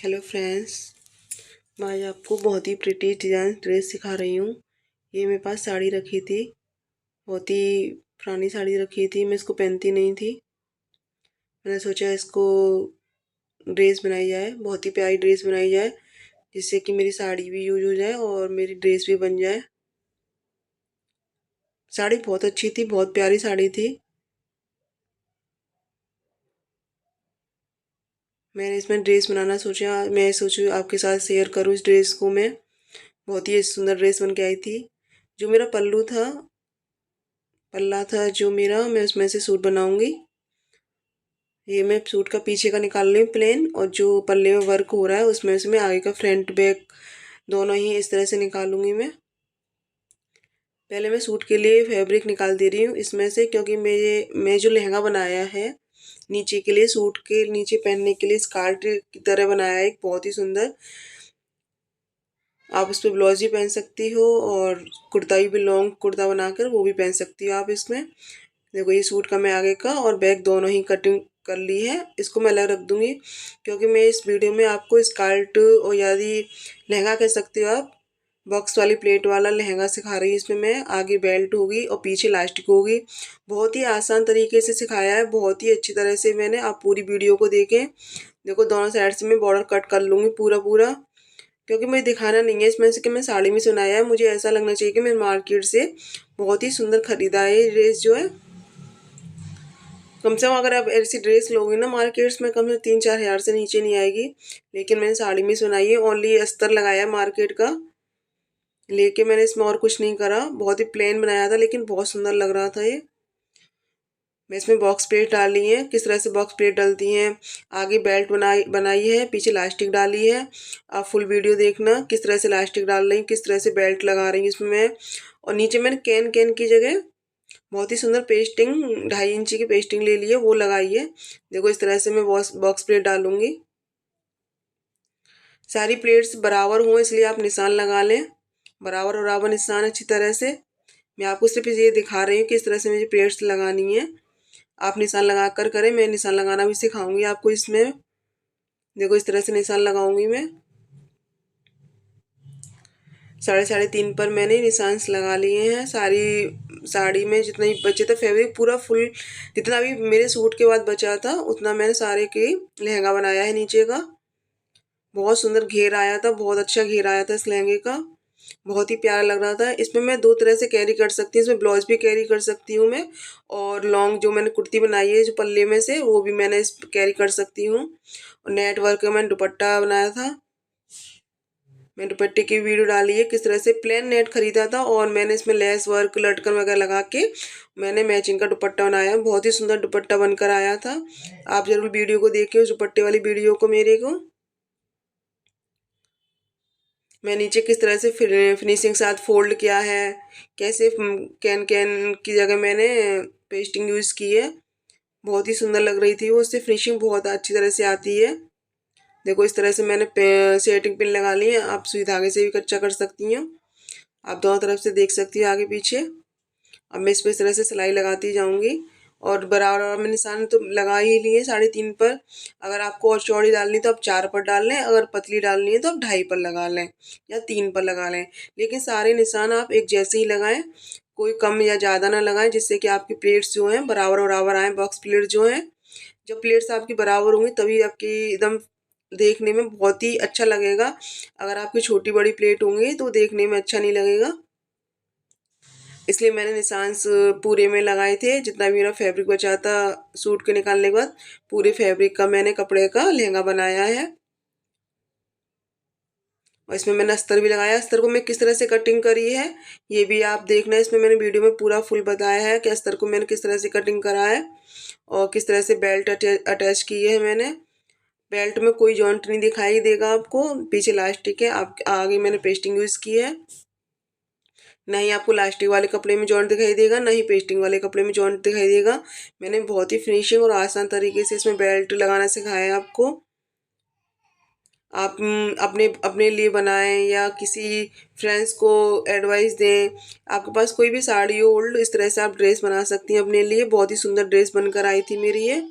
Hello friends, मैं आज आपको बहुत ही प्रिटी डिजाइन ड्रेस सिखा रही हूँ। ये मेरे पास साड़ी रखी थी, बहुत ही पुरानी साड़ी रखी थी, मैं इसको पहनती नहीं थी। मैंने सोचा इसको ड्रेस बनाई जाए, बहुत ही प्यारी ड्रेस बनाई जाए, जिससे कि मेरी साड़ी भी यूज हो जाए और मेरी ड्रेस भी बन जाए। साड़ी बहुत अच्छी थी, बहुत प्यारी साड़ी थी। मैंने इसमें ड्रेस बनाना सोचा, मैं सोचूँ आपके साथ शेयर करूँ इस ड्रेस को। मैं बहुत ही सुंदर ड्रेस बन के आई थी। जो मेरा पल्ला था जो मेरा, मैं उसमें से सूट बनाऊंगी। ये मैं सूट का पीछे का निकाल रही हूँ प्लेन, और जो पल्ले में वर्क हो रहा है उसमें से मैं आगे का फ्रंट बैक दोनों ही इस तरह से निकालूंगी। पहले मैं सूट के लिए फैब्रिक निकाल दे रही हूँ इसमें से, क्योंकि मैं जो लहंगा बनाया है नीचे के लिए, सूट के नीचे पहनने के लिए स्कर्ट की तरह बनाया है, एक बहुत ही सुंदर। आप उस पर ब्लाउज भी पहन सकती हो और कुर्ता भी लॉन्ग कुर्ता बनाकर वो भी पहन सकती हो आप इसमें। देखो, ये सूट का मैं आगे का और बैक दोनों ही कटिंग कर ली है। इसको मैं अलग रख दूंगी, क्योंकि मैं इस वीडियो में आपको स्कर्ट और यदि लहंगा कह सकते हो आप, बॉक्स वाली प्लेट वाला लहंगा सिखा रही हूँ। इसमें मैं आगे बेल्ट होगी और पीछे इलास्टिक होगी। बहुत ही आसान तरीके से सिखाया है, बहुत ही अच्छी तरह से मैंने। आप पूरी वीडियो को देखें। देखो, दोनों साइड से मैं बॉर्डर कट कर लूँगी पूरा पूरा, क्योंकि मुझे दिखाना नहीं है इसमें से कि मैं साड़ी में सुनाया है। मुझे ऐसा लगना चाहिए कि मैं मार्केट से बहुत ही सुंदर खरीदा है ये ड्रेस जो है। कम से कम अगर आप ऐसी ड्रेस लोगे ना मार्केट्स में, कम से 3-4 हज़ार से नीचे नहीं आएगी। लेकिन मैंने साड़ी में सुनाई है, ओनली अस्तर लगाया है मार्केट का लेके। मैंने इसमें और कुछ नहीं करा, बहुत ही प्लेन बनाया था, लेकिन बहुत सुंदर लग रहा था ये। मैं इसमें बॉक्स प्लेट डाली है। किस तरह से बॉक्स प्लेट डालती हैं, आगे बेल्ट बनाई है, पीछे इलास्टिक डाली है। आप फुल वीडियो देखना किस तरह से इलास्टिक डाल रही हूँ, किस तरह से बेल्ट लगा रही हूँ इसमें मैं। और नीचे मैंने कैन कैन की जगह बहुत ही सुंदर पेस्टिंग, 2.5 इंची की पेस्टिंग ले ली है, वो लगाई है। देखो, इस तरह से मैं बॉक्स प्लेट डालूंगी। सारी प्लेट्स बराबर हों इसलिए आप निशान लगा लें, बराबर बराबर निशान अच्छी तरह से। मैं आपको सिर्फ ये दिखा रही हूँ कि इस तरह से मुझे प्लेट्स लगानी है। आप निशान लगा कर करें, मैं निशान लगाना भी सिखाऊंगी आपको इसमें। देखो, इस तरह से निशान लगाऊंगी मैं। 3.5 पर मैंने निशान लगा लिए हैं। सारी साड़ी में जितना ही बचे थे फैब्रिक पूरा फुल, जितना भी मेरे सूट के बाद बचा था उतना मैंने सारे के लहंगा बनाया है नीचे का। बहुत सुंदर घेर आया था, बहुत अच्छा घेर आया था इस लहंगे का, बहुत ही प्यारा लग रहा था। इसमें मैं दो तरह से कैरी कर सकती हूँ, इसमें ब्लाउज भी कैरी कर सकती हूँ मैं, और लॉन्ग जो मैंने कुर्ती बनाई है जो पल्ले में से, वो भी मैंने इस कैरी कर सकती हूँ। और नेट वर्क का मैंने दुपट्टा बनाया था। मैं दुपट्टे की वीडियो डाली है, किस तरह से प्लेन नेट खरीदा था और मैंने इसमें लेस वर्क लटकन वगैरह लगा के मैंने मैचिंग का दुपट्टा बनाया। बहुत ही सुंदर दुपट्टा बनकर आया था। आप जरूर वीडियो को देखिए, उस दुपट्टे वाली वीडियो को मेरे को। मैं नीचे किस तरह से फिनिशिंग साथ फोल्ड किया है, कैसे कैन कैन की जगह मैंने पेस्टिंग यूज़ की है। बहुत ही सुंदर लग रही थी वो, उससे फिनिशिंग बहुत अच्छी तरह से आती है। देखो, इस तरह से मैंने सेटिंग पिन लगा ली है। आप सुई धागे से भी कच्चा कर सकती हैं। आप दोनों तरफ से देख सकती हैं आगे पीछे। अब मैं इस पर इस तरह से सिलाई लगाती जाऊंगी, और बराबर में निशान तो लगा ही लिए 3.5 पर। अगर आपको और चौड़ी डालनी तो आप 4 पर डाल लें, अगर पतली डालनी है तो आप 2.5 पर लगा लें या 3 पर लगा लें। लेकिन सारे निशान आप एक जैसे ही लगाएं, कोई कम या ज़्यादा ना लगाएं, जिससे कि आपकी प्लेट्स जो हैं बराबर बराबर आए। बॉक्स प्लेट जो हैं, जब प्लेट्स आपकी बराबर होंगी तभी आपकी एकदम देखने में बहुत ही अच्छा लगेगा। अगर आपकी छोटी बड़ी प्लेट होंगी तो देखने में अच्छा नहीं लगेगा। इसलिए मैंने निशान पूरे में लगाए थे, जितना भी मेरा फैब्रिक बचा था सूट के निकालने के बाद, पूरे फैब्रिक का मैंने कपड़े का लहंगा बनाया है। और इसमें मैंने अस्तर भी लगाया। अस्तर को मैं किस तरह से कटिंग करी है ये भी आप देखना, इसमें मैंने वीडियो में पूरा फुल बताया है कि अस्तर को मैंने किस तरह से कटिंग करा है और किस तरह से बेल्ट अटैच की है मैंने। बेल्ट में कोई जॉइंट नहीं दिखाई देगा आपको, पीछे इलास्टिक है, आप आगे मैंने पेस्टिंग यूज़ की है। ना ही आपको लास्टिक वाले कपड़े में जॉइंट दिखाई देगा, ना ही पेस्टिंग वाले कपड़े में जॉइंट दिखाई देगा। मैंने बहुत ही फिनिशिंग और आसान तरीके से इसमें बेल्ट लगाना सिखाया है आपको। आप अपने अपने लिए बनाएं या किसी फ्रेंड्स को एडवाइस दें। आपके पास कोई भी साड़ी हो ओल्ड, इस तरह से आप ड्रेस बना सकती हैं अपने लिए। बहुत ही सुंदर ड्रेस बनकर आई थी मेरी ये,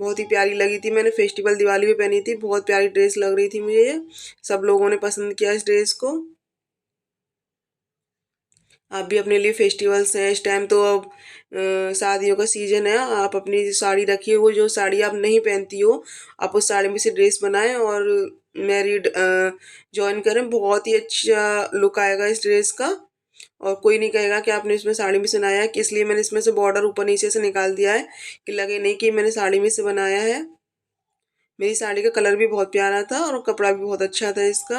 बहुत ही प्यारी लगी थी। मैंने फेस्टिवल दिवाली में पहनी थी, बहुत प्यारी ड्रेस लग रही थी मुझे ये। सब लोगों ने पसंद किया इस ड्रेस को। आप भी अपने लिए फेस्टिवल्स हैं इस टाइम तो अब शादियों का सीजन है, आप अपनी साड़ी रखिए, वो जो साड़ी आप नहीं पहनती हो आप उस साड़ी में से ड्रेस बनाएं और मैरिड ज्वाइन करें। बहुत ही अच्छा लुक आएगा इस ड्रेस का और कोई नहीं कहेगा कि आपने इसमें साड़ी में से बनाया है। कि इसलिए मैंने इसमें से बॉर्डर ऊपर नीचे से निकाल दिया है कि लगे नहीं कि मैंने साड़ी में से बनाया है। मेरी साड़ी का कलर भी बहुत प्यारा था और कपड़ा भी बहुत अच्छा था इसका।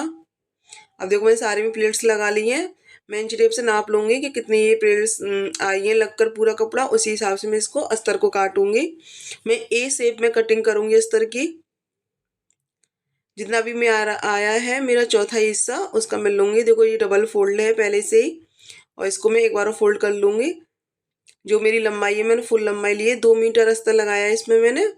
अब देखो मैंने सारे में प्लेट्स लगा ली हैं। मैं इंची टेप से नाप लूंगी कि कितनी ये प्लेट्स आई हैं लगकर पूरा कपड़ा, उसी हिसाब से मैं इसको अस्तर को काटूंगी। मैं ए शेप में कटिंग करूंगी अस्तर की। जितना भी मैं आया है मेरा चौथा हिस्सा उसका मैं लूंगी। देखो ये डबल फोल्ड है पहले से ही और इसको मैं एक बार फोल्ड कर लूंगी। जो मेरी लंबाई है मैंने फुल लंबाई ली है, 2 मीटर अस्तर लगाया है इसमें मैंने।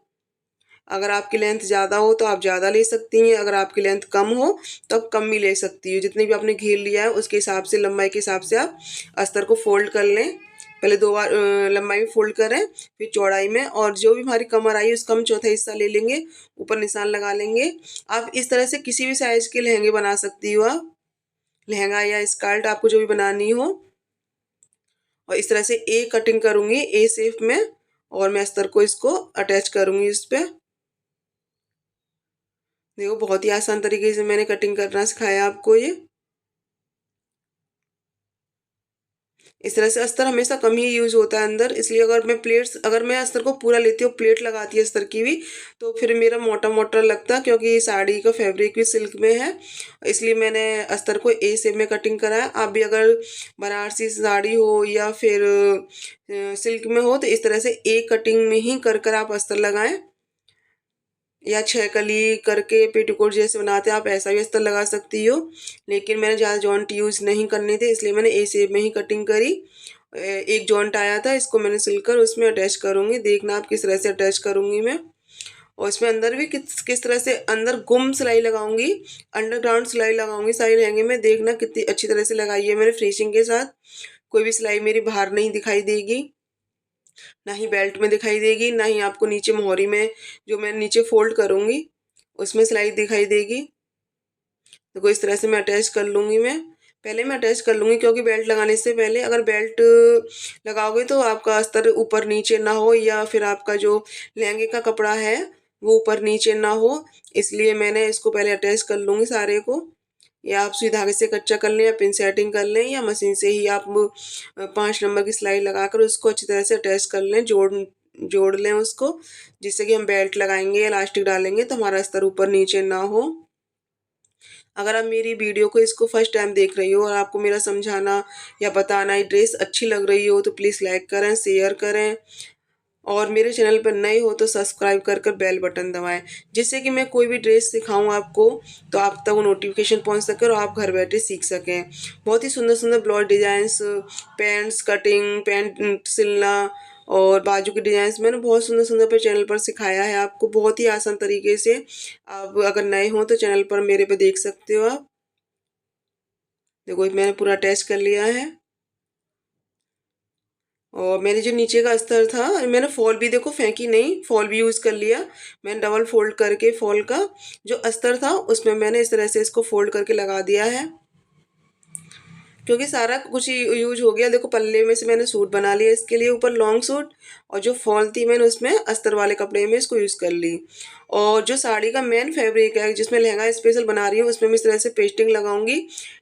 अगर आपकी लेंथ ज़्यादा हो तो आप ज़्यादा ले सकती हैं, अगर आपकी लेंथ कम हो तो आप कम भी ले सकती हो। जितनी भी आपने घेर लिया है उसके हिसाब से लंबाई के हिसाब से आप अस्तर को फोल्ड कर लें। पहले 2 बार लंबाई में फोल्ड करें फिर चौड़ाई में, और जो भी हमारी कमर आई उसका हम चौथा हिस्सा ले लेंगे, ऊपर निशान लगा लेंगे। आप इस तरह से किसी भी साइज के लहंगे बना सकती हो, आप लहंगा या स्कर्ट आपको जो भी बनानी हो। और इस तरह से ए कटिंग करूंगी ए शेप में और मैं अस्तर को इसको अटैच करूंगी इस पे। देखो बहुत ही आसान तरीके से मैंने कटिंग करना सिखाया आपको ये। इस तरह से अस्तर हमेशा कम ही यूज होता है अंदर, इसलिए अगर मैं अस्तर को पूरा लेती हूँ, प्लेट लगाती है अस्तर की भी, तो फिर मेरा मोटा मोटा लगता है क्योंकि ये साड़ी का फैब्रिक भी सिल्क में है। इसलिए मैंने अस्तर को ए शेप में कटिंग करा है। आप भी अगर बनारसी साड़ी हो या फिर सिल्क में हो तो इस तरह से ए कटिंग में ही कर कर आप अस्तर लगाएं, या 6 कली करके पेटीकोट जैसे बनाते हैं आप ऐसा भी अस्तर लगा सकती हो। लेकिन मैंने ज़्यादा जॉइंट यूज़ नहीं करने थे इसलिए मैंने ए शेप में ही कटिंग करी। एक जॉइंट आया था इसको मैंने सिलकर उसमें अटैच करूँगी। देखना आप किस तरह से अटैच करूँगी मैं। और इसमें अंदर भी किस तरह से अंदर गुम सिलाई लगाऊंगी, अंडरग्राउंड सिलाई लगाऊंगी सारी लहंगे में। देखना कितनी अच्छी तरह से लगाई है मैंने फिनिशिंग के साथ। कोई भी सिलाई मेरी बाहर नहीं दिखाई देगी, ना ही बेल्ट में दिखाई देगी, ना ही आपको नीचे मोहरी में जो मैं नीचे फोल्ड करूंगी उसमें सिलाई दिखाई देगी। देखो इस तरह से मैं अटैच कर लूंगी। मैं अटैच कर लूंगी क्योंकि बेल्ट लगाने से पहले अगर बेल्ट लगाओगे तो आपका अस्तर ऊपर नीचे ना हो या फिर आपका जो लहंगे का कपड़ा है वो ऊपर नीचे ना हो, इसलिए मैंने इसको पहले अटैच कर लूंगी सारे को। या आप सुई धागे से कच्चा कर लें या पिन सेटिंग कर लें या मशीन से ही आप 5 नंबर की सिलाई लगाकर उसको अच्छी तरह से अटैच कर लें, जोड़ लें उसको, जिससे कि हम बेल्ट लगाएंगे या इलास्टिक डालेंगे तो हमारा अस्तर ऊपर नीचे ना हो। अगर आप मेरी वीडियो को इसको फर्स्ट टाइम देख रही हो और आपको मेरा समझाना या बताना ये ड्रेस अच्छी लग रही हो तो प्लीज़ लाइक करें, शेयर करें, और मेरे चैनल पर नए हो तो सब्सक्राइब कर कर बेल बटन दबाएं, जिससे कि मैं कोई भी ड्रेस सिखाऊं आपको तो आप तक वो नोटिफिकेशन पहुंच सके और आप घर बैठे सीख सकें। बहुत ही सुंदर सुंदर blouse designs, pants cutting, pant सिलना और बाजू के डिजाइंस मैंने बहुत सुंदर सुंदर पर चैनल पर सिखाया है आपको, बहुत ही आसान तरीके से। आप अगर नए हो तो चैनल पर मेरे पे देख सकते हो आप। देखो मैंने पूरा अटैच कर लिया है। और मैंने जो नीचे का अस्तर था मैंने फॉल भी देखो फेंकी नहीं, फॉल भी यूज़ कर लिया। मैंने डबल फोल्ड करके फॉल का जो अस्तर था उसमें मैंने इस तरह से इसको फोल्ड करके लगा दिया है, क्योंकि सारा कुछ यूज हो गया। देखो पल्ले में से मैंने सूट बना लिया इसके लिए, ऊपर लॉन्ग सूट, और जो फॉल थी मैंने उसमें अस्तर वाले कपड़े में इसको यूज़ कर ली। और जो साड़ी का मेन फैब्रिक है जिसमें लहंगा स्पेशल बना रही हूँ उसमें मैं इस तरह से पेस्टिंग लगाऊंगी।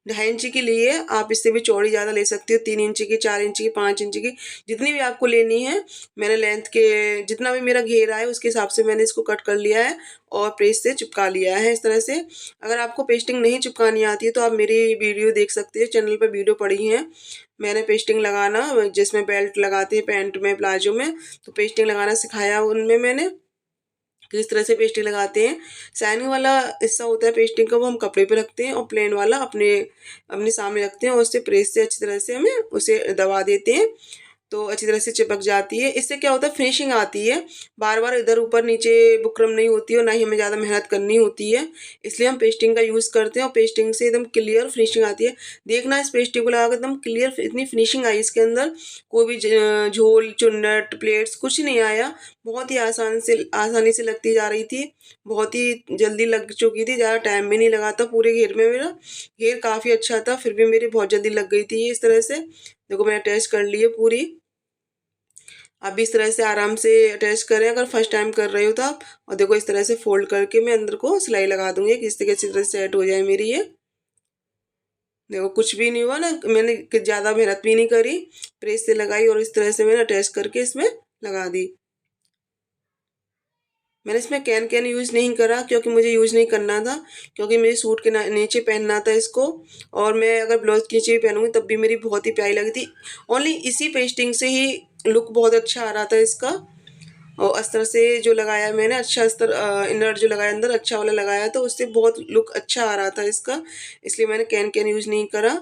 2.5 इंच की लिए, आप इससे भी चौड़ी ज़्यादा ले सकती हो, 3 इंच की, 4 इंच की, 5 इंच की, जितनी भी आपको लेनी है। मैंने लेंथ के जितना भी मेरा घेरा है उसके हिसाब से मैंने इसको कट कर लिया है और प्रेस से चिपका लिया है इस तरह से। अगर आपको पेस्टिंग नहीं चिपकानी आती है तो आप मेरी वीडियो देख सकते हो, चैनल पर वीडियो पड़ी है मैंने पेस्टिंग लगाना, जिसमें बेल्ट लगाते हैं पैंट में प्लाजो में, तो पेस्टिंग लगाना सिखाया उनमें मैंने किस तरह से पेस्टिंग लगाते हैं। शाइनिंग वाला हिस्सा होता है पेस्टिंग का वो हम कपड़े पे रखते हैं और प्लेन वाला अपने अपने सामने रखते हैं और उससे प्रेस से अच्छी तरह से हमें उसे दबा देते हैं। तो अच्छी तरह से चिपक जाती है। इससे क्या होता है, फिनिशिंग आती है, बार बार इधर ऊपर नीचे बुकरम नहीं होती है और ना ही हमें ज़्यादा मेहनत करनी होती है। इसलिए हम पेस्टिंग का यूज़ करते हैं और पेस्टिंग से एकदम क्लियर फिनिशिंग आती है। देखना इस पेस्टिंग को लगा कर एकदम क्लियर इतनी फिनिशिंग आई इसके अंदर, कोई भी झोल चुन्नट प्लेट्स कुछ नहीं आया। बहुत ही आसानी से लगती जा रही थी, बहुत ही जल्दी लग चुकी थी, ज़्यादा टाइम भी नहीं लगा था। पूरे घेर में मेरा घेर काफ़ी अच्छा था, फिर भी मेरी बहुत जल्दी लग गई थी ये इस तरह से। देखो मैंने अटैच कर ली है पूरी। आप भी इस तरह से आराम से अटैच करें अगर फर्स्ट टाइम कर रहे हो तो आप। और देखो इस तरह से फोल्ड करके मैं अंदर को सिलाई लगा दूंगी कि इस तरह से सेट हो जाए मेरी ये। देखो कुछ भी नहीं हुआ ना, मैंने ज़्यादा मेहनत भी नहीं करी, प्रेस से लगाई और इस तरह से मैंने अटैच करके इसमें लगा दी। मैंने इसमें कैन कैन यूज़ नहीं करा क्योंकि मुझे यूज़ नहीं करना था, क्योंकि मेरे सूट के नीचे पहनना था इसको। और मैं अगर ब्लाउज के नीचे भी पहनूंगी तब भी मेरी बहुत ही प्यारी लगी थी। ओनली इसी पेस्टिंग से ही लुक बहुत अच्छा आ रहा था इसका। और अस्तर से जो लगाया मैंने, अच्छा अस्तर इनर जो लगाया अंदर अच्छा वाला लगाया, तो उससे बहुत लुक अच्छा आ रहा था इसका, इसलिए मैंने कैन कैन यूज़ नहीं करा।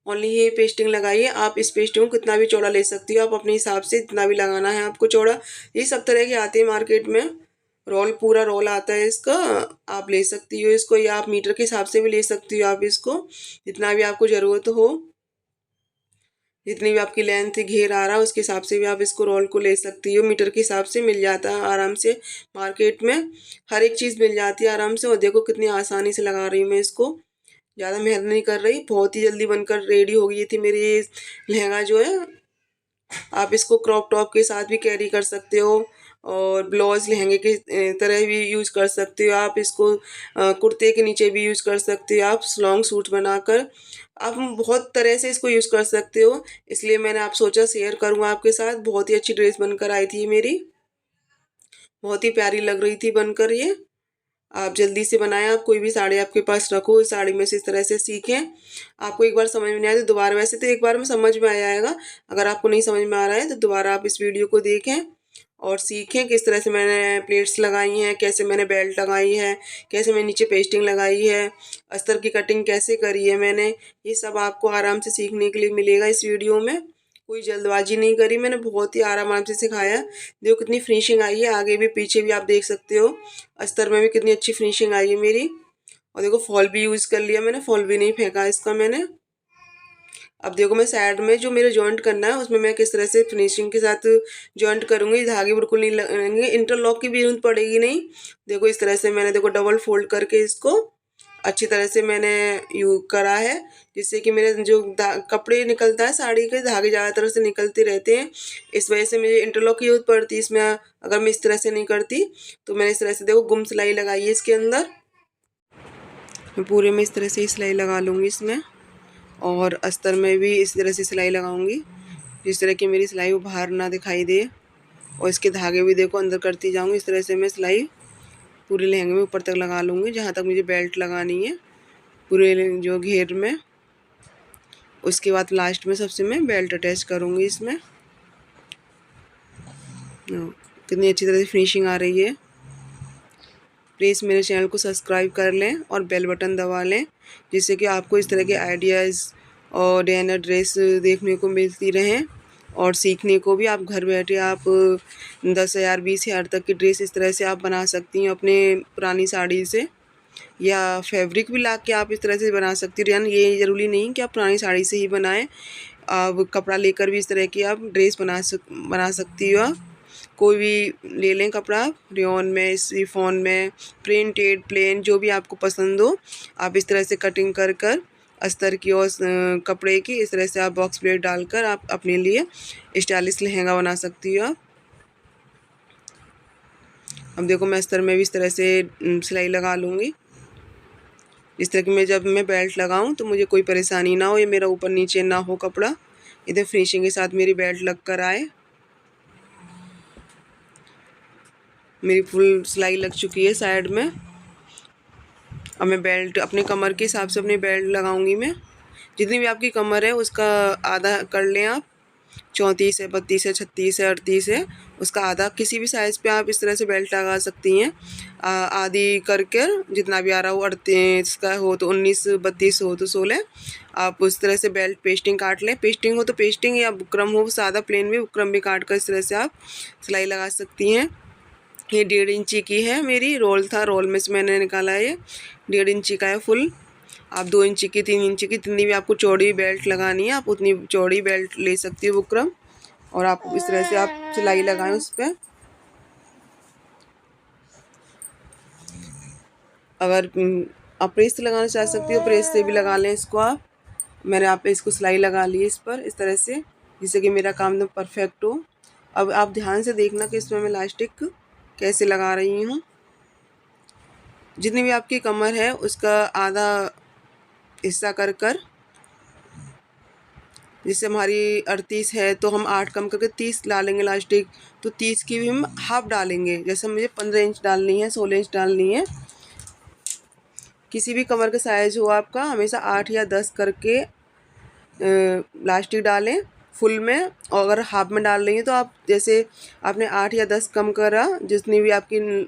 ओनली ये पेस्टिंग लगाइए। आप इस पेस्टिंग को कितना भी चौड़ा ले सकती हो, आप अपने हिसाब से जितना भी लगाना है आपको चौड़ा। ये सब तरह के आते हैं मार्केट में, रोल पूरा रोल आता है इसका, आप ले सकती हो इसको, या आप मीटर के हिसाब से भी ले सकती हो आप इसको, जितना भी आपको ज़रूरत हो, जितनी भी आपकी लेंथ घेर आ रहा है उसके हिसाब से भी आप इसको रोल को ले सकती हो। मीटर के हिसाब से मिल जाता है आराम से, मार्केट में हर एक चीज़ मिल जाती है आराम से। और देखो कितनी आसानी से लगा रही हूँ मैं इसको, ज़्यादा मेहनत नहीं कर रही, बहुत ही जल्दी बनकर रेडी हो गई थी मेरी ये लहंगा जो है। आप इसको क्रॉप टॉप के साथ भी कैरी कर सकते हो और ब्लाउज लहंगे के तरह भी यूज़ कर सकते हो आप इसको, कुर्ते के नीचे भी यूज़ कर सकते हो आप, लॉन्ग सूट बनाकर आप बहुत तरह से इसको यूज़ कर सकते हो। इसलिए मैंने आप सोचा शेयर करूँगा आपके साथ। बहुत ही अच्छी ड्रेस बनकर आई थी मेरी, बहुत ही प्यारी लग रही थी बनकर ये। आप जल्दी से बनाएं, आप कोई भी साड़ी आपके पास रखो, इस साड़ी में से इस तरह से सीखें। आपको एक बार समझ में नहीं आया तो दोबारा, वैसे तो एक बार में समझ में आ जाएगा, अगर आपको नहीं समझ में आ रहा है तो दोबारा आप इस वीडियो को देखें और सीखें किस तरह से मैंने प्लेट्स लगाई हैं, कैसे मैंने बेल्ट लगाई है, कैसे मैंने नीचे पेस्टिंग लगाई है, अस्तर की कटिंग कैसे करी है मैंने। ये सब आपको आराम से सीखने के लिए मिलेगा इस वीडियो में। कोई जल्दबाजी नहीं करी मैंने, बहुत ही आराम से सिखाया। देखो कितनी फिनिशिंग आई है, आगे भी पीछे भी आप देख सकते हो, अस्तर में भी कितनी अच्छी फिनिशिंग आई है मेरी। और देखो फॉल भी यूज़ कर लिया मैंने, फॉल भी नहीं फेंका इसका मैंने। अब देखो मैं साइड में जो मेरे जॉइंट करना है उसमें मैं किस तरह से फिनिशिंग के साथ जॉइंट करूँगी, धागे बिल्कुल नहीं लगेंगे, इंटरलॉक की भी जरूरत पड़ेगी नहीं। देखो इस तरह से मैंने देखो डबल फोल्ड करके इसको अच्छी तरह से मैंने यूज करा है, जिससे कि मेरे जो कपड़े निकलता है साड़ी के धागे ज़्यादातर से निकलते रहते हैं, इस वजह से मुझे इंटरलॉक की जरूरत पड़ती है इसमें। अगर मैं इस तरह से नहीं करती तो मैंने इस तरह से देखो गुम सिलाई लगाई है इसके अंदर, मैं पूरे में इस तरह से सिलाई लगा लूँगी इसमें। और अस्तर में भी इस तरह से सिलाई लगाऊंगी जिस तरह की मेरी सिलाई वो बाहर ना दिखाई दे। और इसके धागे भी देखो अंदर करती जाऊंगी, इस तरह से मैं सिलाई पूरे लहंगे में ऊपर तक लगा लूँगी, जहाँ तक मुझे बेल्ट लगानी है पूरे जो घेर में। उसके बाद लास्ट में सबसे मैं बेल्ट अटैच करूँगी इसमें। कितनी अच्छी तरह से फिनिशिंग आ रही है। प्लीज़ मेरे चैनल को सब्सक्राइब कर लें और बेल बटन दबा लें, जिससे कि आपको इस तरह के आइडियाज़ और डिज़ाइनर ड्रेस देखने को मिलती रहें। और सीखने को भी आप घर बैठे आप 10,000 20,000 तक की ड्रेस इस तरह से आप बना सकती हैं अपने पुरानी साड़ी से, या फैब्रिक भी ला के आप इस तरह से बना सकती हो। यानी ये ज़रूरी नहीं कि आप पुरानी साड़ी से ही बनाएं, आप कपड़ा लेकर भी इस तरह की आप ड्रेस बना सकती हो। आप कोई भी ले लें कपड़ा, रेयॉन में, शिफॉन में, प्रिंटेड, प्लेन, जो भी आपको पसंद हो, आप इस तरह से कटिंग कर कर अस्तर की और कपड़े की इस तरह से आप बॉक्स प्लेट डालकर आप अपने लिए स्टाइलिश लहंगा बना सकती हो। अब देखो मैं अस्तर में भी इस तरह से सिलाई लगा लूँगी, इस तरह की मैं जब मैं बेल्ट लगाऊं तो मुझे कोई परेशानी ना हो, ये मेरा ऊपर नीचे ना हो कपड़ा, इधर फिनिशिंग के साथ मेरी बेल्ट लग कर आए। मेरी फुल सिलाई लग चुकी है साइड में। अब मैं बेल्ट अपने कमर के हिसाब से अपनी बेल्ट लगाऊंगी मैं, जितनी भी आपकी कमर है उसका आधा कर लें आप। 34 है, 32 है, 36 है, 38 है, उसका आधा। किसी भी साइज़ पे आप इस तरह से बेल्ट लगा सकती हैं। आधी करके जितना भी आ रहा हो, 38 का हो तो 19, 32 हो तो 16, आप उस तरह से बेल्ट पेस्टिंग काट लें। पेस्टिंग हो तो पेस्टिंग, या बुकरम हो सादा प्लेन भी, बुकरम भी काट कर इस तरह से आप सिलाई लगा सकती हैं। ये 1.5 इंची की है मेरी, रोल था, रोल में से मैंने निकाला है। ये 1.5 इंची का है फुल। आप 2 इंची की, 3 इंची की, जितनी भी आपको चौड़ी बेल्ट लगानी है आप उतनी चौड़ी बेल्ट ले सकती हो बुकरम, और आप इस तरह से आप सिलाई लगाएं उस पर। अगर आप प्रेस से लगाना चाह सकती हो, प्रेस से भी लगा लें इसको आप। मैंने आप पे इसको सिलाई लगा ली इस पर इस तरह से, जिससे कि मेरा काम एकदम परफेक्ट हो। अब आप ध्यान से देखना कि इसमें मैं इलास्टिक कैसे लगा रही हूँ। जितनी भी आपकी कमर है उसका आधा हिस्सा कर कर, जैसे हमारी 38 है तो हम 8 कम करके 30 डालेंगे इलास्टिक, तो 30 की भी हम हाफ डालेंगे। जैसे मुझे 15 इंच डालनी है, 16 इंच डालनी है। किसी भी कमर का साइज हो आपका, हमेशा 8 या 10 करके इलास्टिक डालें फुल में। और अगर हाफ में डाल रही हैं तो आप, जैसे आपने 8 या 10 कम करा, जितनी भी आपकी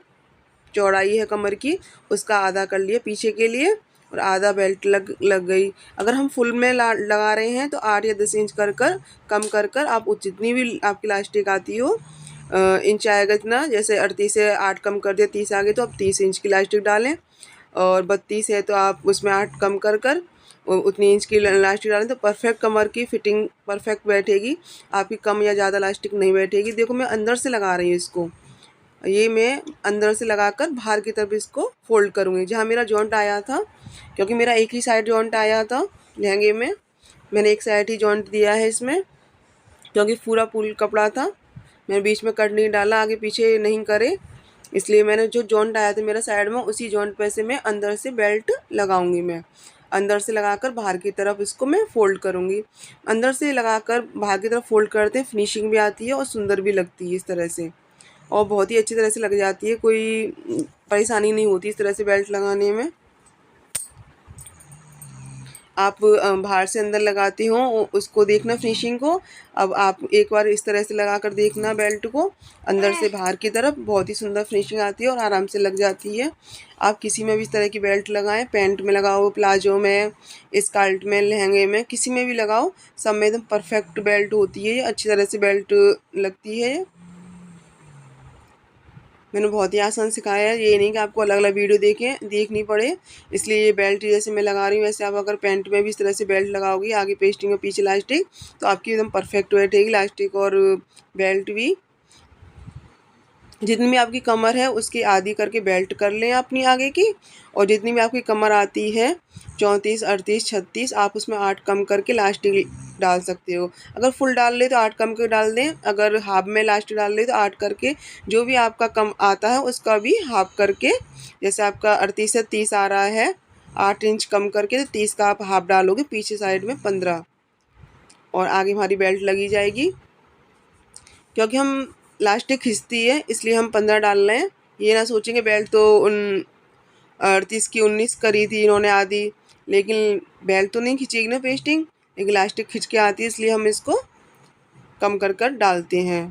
चौड़ाई है कमर की, उसका आधा कर लिया पीछे के लिए, और आधा बेल्ट लग गई। अगर हम फुल में लगा रहे हैं तो 8 या 10 इंच कर कर कम कर कर आप जितनी भी आपकी इलास्टिक आती हो, इंच आएगा इतना, जैसे 38 से 8 कम कर दिया, 30 आ गई तो आप 30 इंच की इलास्टिक डालें। और 32 है तो आप उसमें 8 कम कर कर उतनी इंच की इलास्टिक डालें, तो परफेक्ट कमर की फिटिंग परफेक्ट बैठेगी, आपकी कम या ज़्यादा इलास्टिक नहीं बैठेगी। देखो मैं अंदर से लगा रही हूँ इसको, ये मैं अंदर से लगाकर बाहर की तरफ इसको फोल्ड करूँगी। जहाँ मेरा जॉइंट आया था, क्योंकि मेरा एक ही साइड जॉइंट आया था लहंगे में, मैंने एक साइड ही जॉइंट दिया है इसमें, क्योंकि पूरा फुल कपड़ा था। मैंने बीच में कट नहीं डाला, आगे पीछे नहीं करे, इसलिए मैंने जो जॉइंट आया था मेरा साइड में, उसी जॉइंट पे से मैं अंदर से बेल्ट लगाऊंगी। मैं अंदर से लगाकर बाहर की तरफ इसको मैं फोल्ड करूंगी। अंदर से लगाकर बाहर की तरफ फोल्ड करते हैं, फिनिशिंग भी आती है और सुंदर भी लगती है इस तरह से, और बहुत ही अच्छी तरह से लग जाती है, कोई परेशानी नहीं होती इस तरह से बेल्ट लगाने में। आप बाहर से अंदर लगाती हो उसको देखना फिनिशिंग को। अब आप एक बार इस तरह से लगा कर देखना बेल्ट को अंदर से बाहर की तरफ, बहुत ही सुंदर फिनिशिंग आती है और आराम से लग जाती है। आप किसी में भी इस तरह की बेल्ट लगाएं, पैंट में लगाओ, प्लाजो में, स्कर्ट में, लहंगे में, किसी में भी लगाओ, सब में एकदम परफेक्ट बेल्ट होती है, अच्छी तरह से बेल्ट लगती है। मैंने बहुत ही आसान सिखाया है, ये नहीं कि आपको अलग अलग वीडियो देखनी पड़े। इसलिए ये बेल्ट जैसे मैं लगा रही हूँ, वैसे आप अगर पैंट में भी इस तरह से बेल्ट लगाओगी, आगे पेस्टिंग और पीछे इलास्टिक, तो आपकी एकदम परफेक्ट बैठेगी इलास्टिक और बेल्ट भी। जितनी भी आपकी कमर है उसकी आधी करके बेल्ट कर लें अपनी आगे की, और जितनी भी आपकी कमर आती है 34, 38, 36, आप उसमें 8 कम करके इलास्टिक डाल सकते हो। अगर फुल डाल ले तो 8 कम के डाल दें, अगर हाफ में इलास्टिक डाल ले तो 8 करके, जो भी आपका कम आता है उसका भी हाफ करके, जैसे आपका 38 से 30 आ रहा है, 8 इंच कम करके, तो 30 का आप हाफ डालोगे, पीछे साइड में 15, और आगे हमारी बेल्ट लगी जाएगी। क्योंकि हम इलास्टिक खिंचती है इसलिए हम 15 डाल रहे हैं। ये ना सोचेंगे बेल्ट तो 38 की 19 करी थी इन्होंने आधी, लेकिन बेल्ट तो नहीं खिंचेगी ना पेस्टिंग, लेकिन इलास्टिक खिंच के आती है, इसलिए हम इसको कम कर कर डालते हैं।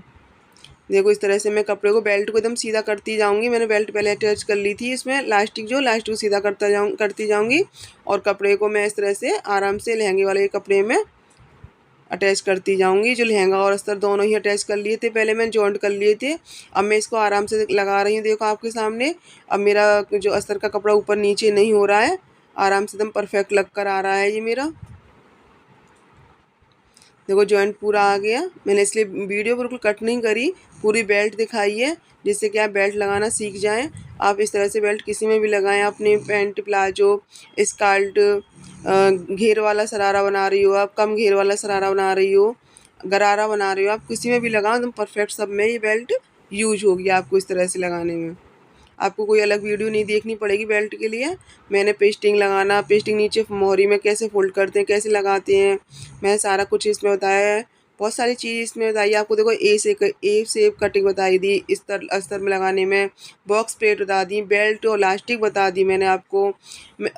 देखो इस तरह से मैं कपड़े को, बेल्ट को एकदम सीधा करती जाऊंगी। मैंने बेल्ट पहले अटैच कर ली थी, इसमें लास्टिक को सीधा करती जाऊंगी, और कपड़े को मैं इस तरह से आराम से लहंगे वाले कपड़े में अटैच करती जाऊंगी। जो लहंगा और अस्तर दोनों ही अटैच कर लिए थे, पहले मैंने जॉइंट कर लिए थे, अब मैं इसको आराम से लगा रही हूँ, देखो आपके सामने। अब मेरा जो अस्तर का कपड़ा ऊपर नीचे नहीं हो रहा है, आराम से एकदम परफेक्ट लग कर आ रहा है ये मेरा। देखो जॉइंट पूरा आ गया। मैंने इसलिए वीडियो बिल्कुल कट नहीं करी, पूरी बेल्ट दिखाई है, जिससे कि आप बेल्ट लगाना सीख जाएं। आप इस तरह से बेल्ट किसी में भी लगाएं, अपनी पैंट, प्लाजो, स्कर्ट, घेर वाला शरारा बना रही हो आप, कम घेर वाला शरारा बना रही हो, गरारा बना रही हो, आप किसी में भी लगाओ एकदम परफेक्ट, सब में ये बेल्ट यूज होगी आपको इस तरह से लगाने में। आपको कोई अलग वीडियो नहीं देखनी पड़ेगी बेल्ट के लिए। मैंने पेस्टिंग लगाना, पेस्टिंग नीचे मोहरी में कैसे फोल्ड करते हैं, कैसे लगाते हैं, मैं सारा कुछ इसमें बताया है, बहुत सारी चीज़ इसमें बताई आपको। देखो ए शेप कटिंग बताई दी, अस्तर में लगाने में, बॉक्स प्लेट बता दी, बेल्ट और इलास्टिक बता दी मैंने आपको,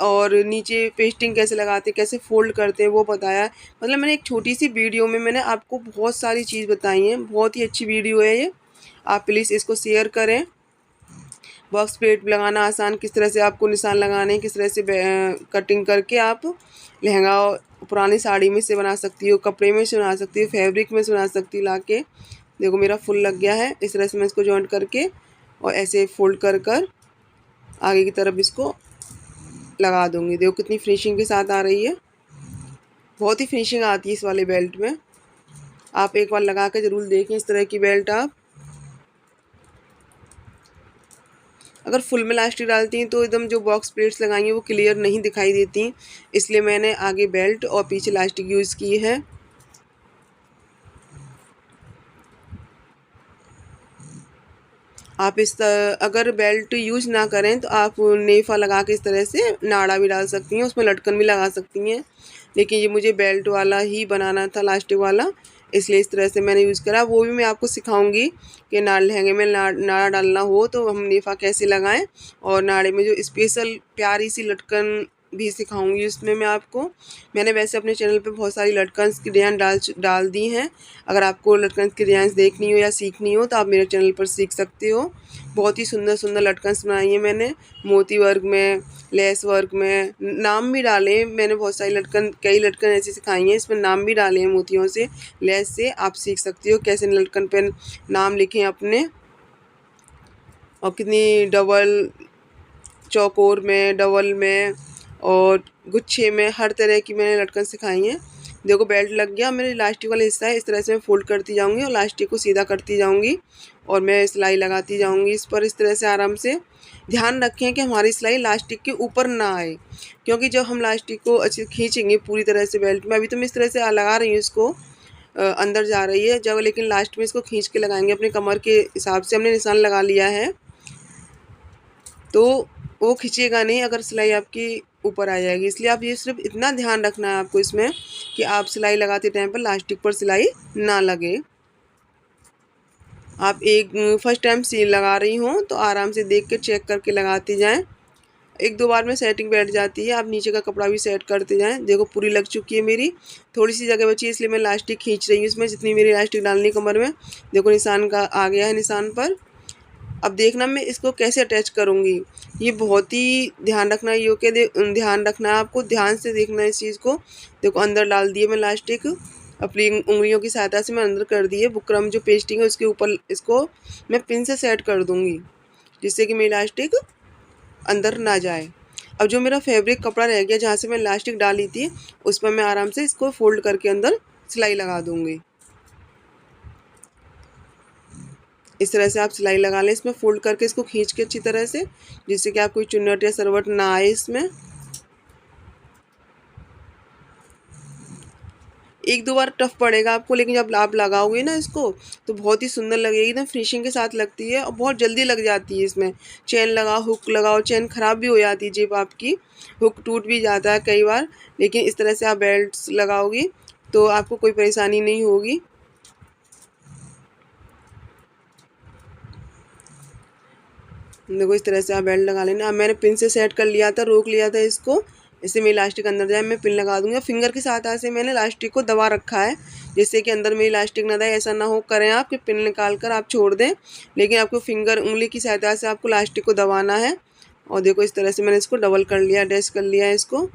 और नीचे पेस्टिंग कैसे लगाते हैं, कैसे फोल्ड करते हैं वो बताया। मतलब मैंने एक छोटी सी वीडियो में मैंने आपको बहुत सारी चीज़ बताई हैं। बहुत ही अच्छी वीडियो है ये, आप प्लीज़ इसको शेयर करें। बॉक्स प्लेट लगाना आसान, किस तरह से आपको निशान लगाने हैं, किस तरह से कटिंग करके आप लहंगा पुरानी साड़ी में से बना सकती हो, कपड़े में से बना सकती हो, फैब्रिक में से बना सकती हो। लाके देखो मेरा फुल लग गया है। इस तरह से मैं इसको जॉइंट करके और ऐसे फोल्ड कर कर आगे की तरफ इसको लगा दूंगी। देखो कितनी फिनिशिंग के साथ आ रही है, बहुत ही फिनिशिंग आती है इस वाले बेल्ट में। आप एक बार लगा के ज़रूर देखें इस तरह की बेल्ट। आप अगर फुल में इलास्टिक डालती हैं तो एकदम जो बॉक्स प्लेट्स लगाई हैं वो क्लियर नहीं दिखाई देती, इसलिए मैंने आगे बेल्ट और पीछे इलास्टिक यूज़ की है। आप अगर बेल्ट यूज ना करें तो आप नेफा लगा के इस तरह से नाड़ा भी डाल सकती हैं, उसमें लटकन भी लगा सकती हैं। लेकिन ये मुझे बेल्ट वाला ही बनाना था, इलास्टिक वाला, इसलिए इस तरह से मैंने यूज़ करा। वो भी मैं आपको सिखाऊंगी कि लहंगे में नाड़ा डालना हो तो हम नेफा कैसे लगाएं, और नाड़े में जो स्पेशल प्यारी सी लटकन भी सिखाऊंगी उसमें मैं आपको। मैंने वैसे अपने चैनल पे बहुत सारी लटकन्स की डिज़ाइन डाल दी हैं। अगर आपको लटकन्स की डिज़ाइन देखनी हो या सीखनी हो तो आप मेरे चैनल पर सीख सकते हो। बहुत ही सुंदर सुंदर लटकन्स बनाई हैं मैंने, मोती वर्क में, लेस वर्क में, नाम भी डाले हैं मैंने। बहुत सारी कई लटकन ऐसी सिखाई हैं, इसमें नाम भी डाले हैं मोतियों से, लेस से। आप सीख सकती हो कैसे लटकन पे नाम लिखें अपने, और कितनी डबल चौकोर में, डबल में और गुच्छे में, हर तरह की मैंने लटकन सिखाई हैं। देखो बेल्ट लग गया। मेरे इलास्टिक वाला हिस्सा है, इस तरह से मैं फोल्ड करती जाऊंगी और इलास्टिक को सीधा करती जाऊंगी और मैं सिलाई लगाती जाऊंगी इस पर इस तरह से आराम से। ध्यान रखें कि हमारी सिलाई इलास्टिक के ऊपर ना आए, क्योंकि जब हम इलास्टिक को अच्छे खींचेंगे पूरी तरह से बेल्ट में, अभी तो मैं इस तरह से लगा रही हूँ इसको, अंदर जा रही है जब, लेकिन लास्ट में इसको खींच के लगाएंगे अपने कमर के हिसाब से। हमने निशान लगा लिया है तो वो खींचेगा नहीं अगर सिलाई आपकी ऊपर आ जाएगी। इसलिए आप ये सिर्फ इतना ध्यान रखना है आपको इसमें कि आप सिलाई लगाते टाइम पर इलास्टिक पर सिलाई ना लगे। आप फर्स्ट टाइम सील लगा रही हो तो आराम से देख के चेक करके लगाती जाएं। एक दो बार में सेटिंग बैठ जाती है। आप नीचे का कपड़ा भी सेट करते जाएं। देखो पूरी लग चुकी है मेरी, थोड़ी सी जगह बची है इसलिए मैं इलास्टिक खींच रही हूँ इसमें, जितनी मेरी इलास्टिक डालनी कमर में। देखो निशान का आ गया है निशान पर। अब देखना मैं इसको कैसे अटैच करूँगी, ये बहुत ही ध्यान रखना, ये ओके ध्यान रखना है आपको, ध्यान से देखना है इस चीज़ को। देखो अंदर डाल दिए मैं इलास्टिक, अपनी उंगलियों की सहायता से मैं अंदर कर दिए। बुकरम जो पेस्टिंग है उसके ऊपर इसको मैं पिन से सेट कर दूँगी, जिससे कि मेरी इलास्टिक अंदर ना जाए। अब जो मेरा फैब्रिक कपड़ा रह गया जहाँ से मैं इलास्टिक डाली थी, उस पर मैं आराम से इसको फोल्ड करके अंदर सिलाई लगा दूँगी। इस तरह से आप सिलाई लगा लें इसमें, फोल्ड करके इसको खींच के अच्छी तरह से, जिससे कि आप कोई चुन्नट या सरवट ना आए इसमें। एक दो बार टफ पड़ेगा आपको, लेकिन जब आप लगाओगे ना इसको तो बहुत ही सुंदर लगेगी, एकदम फिनिशिंग के साथ लगती है और बहुत जल्दी लग जाती है। इसमें चेन लगाओ, हुक लगाओ, चेन ख़राब भी हो जाती है जेब आपकी, हुक टूट भी जाता है कई बार। लेकिन इस तरह से आप बेल्ट लगाओगी तो आपको कोई परेशानी नहीं होगी। देखो इस तरह से आप बेल्ट लगा लेना। अब मैंने पिन से सेट कर लिया था, रोक लिया था इसको, इससे मेरी इलास्टिक अंदर जाए। मैं पिन लगा दूंगी, फिंगर की सहायता से मैंने इलास्टिक को दबा रखा है, जिससे कि अंदर मेरी इलास्टिक ना जाए। ऐसा ना हो करें आप कि पिन निकाल कर आप छोड़ दें, लेकिन आपको फिंगर उंगली की सहायता से आपको इलास्टिक को दबाना है। और देखो इस तरह से मैंने इसको डबल कर लिया, अटैच कर लिया है इसको।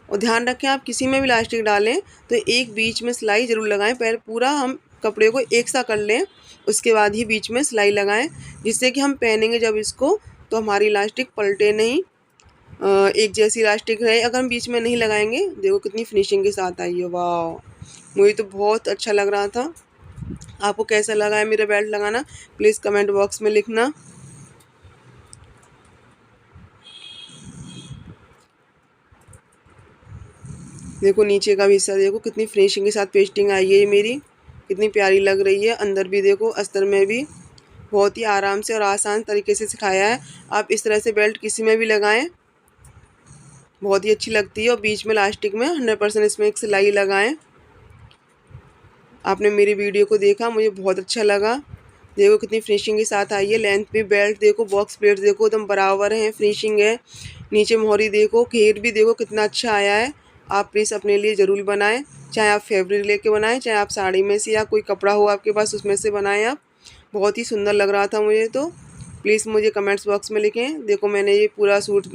और ध्यान रखें आप किसी में भी इलास्टिक डालें तो एक बीच में सिलाई ज़रूर लगाएं। पहले पूरा हम कपड़े को एक सा कर लें, उसके बाद ही बीच में सिलाई लगाएं, जिससे कि हम पहनेंगे जब इसको तो हमारी इलास्टिक पलटे नहीं, एक जैसी इलास्टिक रहे। अगर हम बीच में नहीं लगाएंगे, देखो कितनी फिनिशिंग के साथ आई है, वाह, मुझे तो बहुत अच्छा लग रहा था। आपको कैसा लगा है मेरा बेल्ट लगाना, प्लीज़ कमेंट बॉक्स में लिखना। देखो नीचे का भी हिस्सा देखो कितनी फिनिशिंग के साथ पेस्टिंग आई है, ये मेरी कितनी प्यारी लग रही है। अंदर भी देखो, अस्तर में भी बहुत ही आराम से और आसान तरीके से सिखाया है। आप इस तरह से बेल्ट किसी में भी लगाएं, बहुत ही अच्छी लगती है। और बीच में इलास्टिक में 100% इसमें एक सिलाई लगाएं। आपने मेरी वीडियो को देखा, मुझे बहुत अच्छा लगा। देखो कितनी फिनिशिंग के साथ आई है। लेंथ भी, बेल्ट देखो, बॉक्स प्लेट्स देखो एकदम बराबर है, फिनिशिंग है। नीचे मोहरी देखो, घेर भी देखो कितना अच्छा आया है। आप प्लीज़ अपने लिए ज़रूर बनाएं, चाहे आप फैब्रिक लेके बनाएं, चाहे आप साड़ी में से या कोई कपड़ा हो आपके पास उसमें से बनाएं आप। बहुत ही सुंदर लग रहा था मुझे तो। प्लीज़ मुझे कमेंट्स बॉक्स में लिखें। देखो मैंने ये पूरा सूट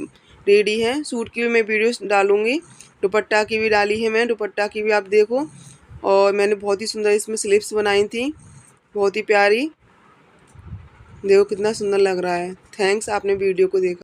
रेडी है। सूट की भी मैं वीडियोस डालूँगी, दुपट्टा की भी डाली है मैं, दुपट्टा की भी आप देखो। और मैंने बहुत ही सुंदर इसमें स्लिप्स बनाई थी, बहुत ही प्यारी। देखो कितना सुंदर लग रहा है। थैंक्स, आपने वीडियो को देखा।